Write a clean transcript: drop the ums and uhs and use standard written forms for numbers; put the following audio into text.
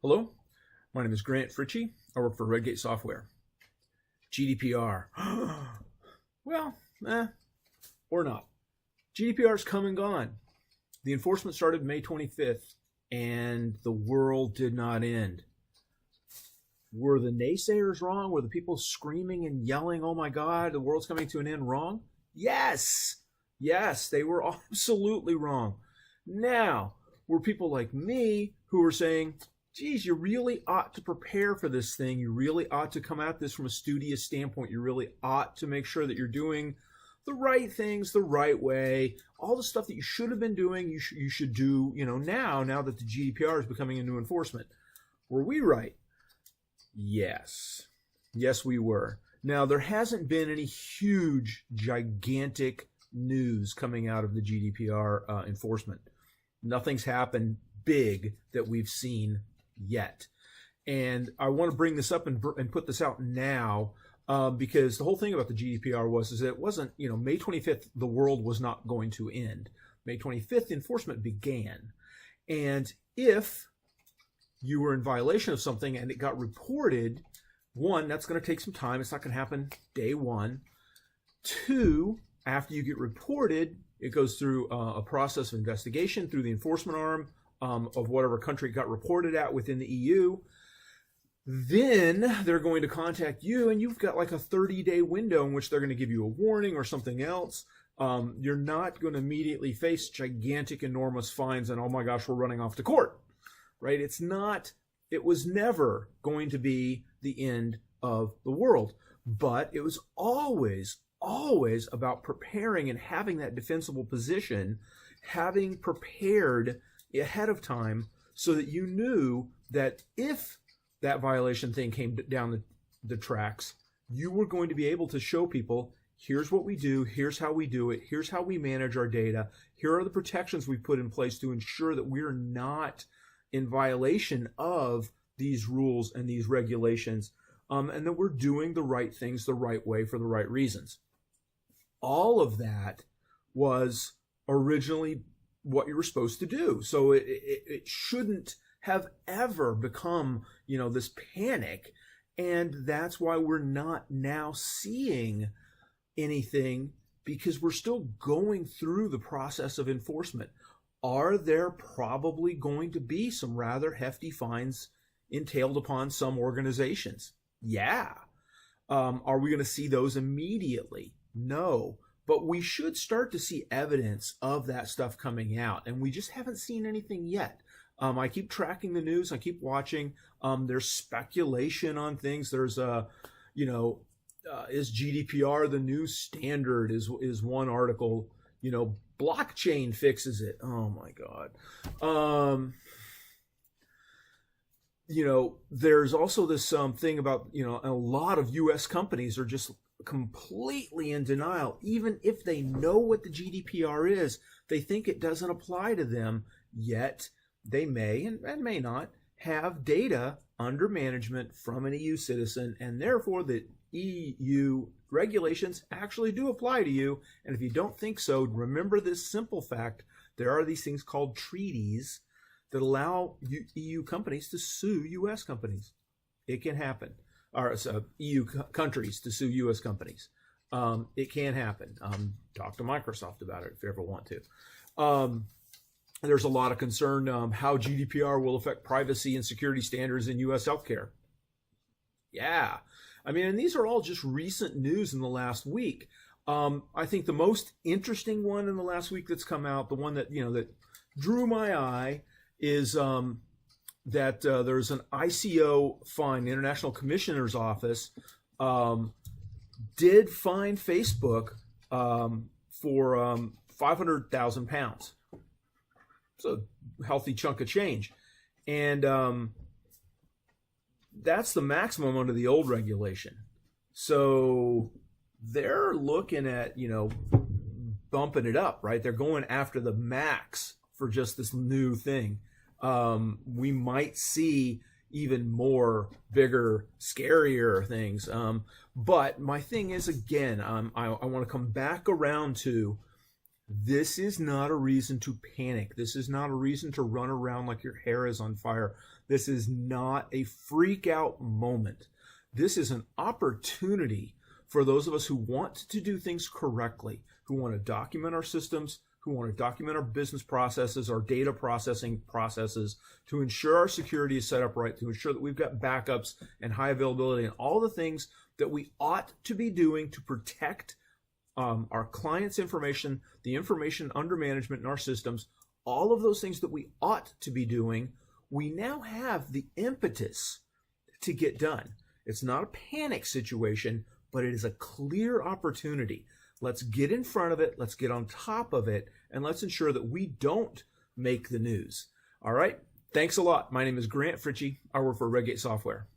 Hello, my name is Grant Fritchey. I work for Redgate Software. GDPR. Well, or not. GDPR is come and gone. The enforcement started May 25th, and the world did not end. Were the naysayers wrong? Were the people screaming and yelling, oh my God, the world's coming to an end wrong? Yes. Yes, they were absolutely wrong. Now, were people like me who were saying, geez, you really ought to prepare for this thing. You really ought to come at this from a studious standpoint. You really ought to make sure that you're doing the right things the right way. All the stuff that you should have been doing, you should do, now that the GDPR is becoming a new enforcement. Were we right? Yes. Yes, we were. Now, there hasn't been any huge, gigantic news coming out of the GDPR enforcement. Nothing's happened big that we've seen yet. And I want to bring this up and put this out now because the whole thing about the GDPR is that it wasn't, May 25th, the world was not going to end. May 25th, enforcement began. And if you were in violation of something and it got reported, one, that's going to take some time. It's not going to happen day one. Two, after you get reported, it goes through a process of investigation through the enforcement arm of whatever country it got reported at within the EU. Then they're going to contact you, and you've got like a 30-day window in which they're going to give you a warning or something else. You're not going to immediately face gigantic, enormous fines and, oh my gosh, we're running off to court, right? It was never going to be the end of the world, but it was always about preparing and having that defensible position, having prepared ahead of time so that you knew that if that violation thing came down the tracks, you were going to be able to show people, here's what we do, here's how we do it, here's how we manage our data, here are the protections we put in place to ensure that we're not in violation of these rules and these regulations, and that we're doing the right things the right way for the right reasons. All of that was originally what you were supposed to do. So it shouldn't have ever become, this panic. And that's why we're not now seeing anything, because we're still going through the process of enforcement. Are there probably going to be some rather hefty fines entailed upon some organizations? Yeah. Are we going to see those immediately? No. But we should start to see evidence of that stuff coming out, and we just haven't seen anything yet. I keep tracking the news. I keep watching. There's speculation on things. There's is GDPR the new standard? Is one article. Blockchain fixes it. Oh my God. There's also this thing about a lot of U.S. companies are just completely in denial. Even if they know what the GDPR is, they think it doesn't apply to them, yet they may and may not have data under management from an EU citizen, and therefore the EU regulations actually do apply to you. And if you don't think so, remember this simple fact: there are these things called treaties that allow EU companies to sue US companies. It can happen. Or EU countries to sue US companies. It can happen. Talk to Microsoft about it if you ever want to. There's a lot of concern how GDPR will affect privacy and security standards in US healthcare. Yeah. And these are all just recent news in the last week. I think the most interesting one in the last week that's come out, the one that, that drew my eye, is that there's an ICO fine, the International Commissioner's Office, did fine Facebook for 500,000 pounds. It's a healthy chunk of change. And that's the maximum under the old regulation. So they're looking at, bumping it up, right? They're going after the max for just this new thing. We might see even more bigger, scarier things. But my thing is, again, I want to come back around to, this is not a reason to panic. This is not a reason to run around like your hair is on fire. This is not a freak out moment. This is an opportunity for those of us who want to do things correctly, who want to document our systems, who want to document our business processes, our data processing processes, to ensure our security is set up right, to ensure that we've got backups and high availability and all the things that we ought to be doing to protect our clients' information, the information under management in our systems, all of those things that we ought to be doing, we now have the impetus to get done. It's not a panic situation, but it is a clear opportunity. Let's get in front of it, let's get on top of it, and let's ensure that we don't make the news. All right? Thanks a lot. My name is Grant Fritchey. I work for Redgate Software.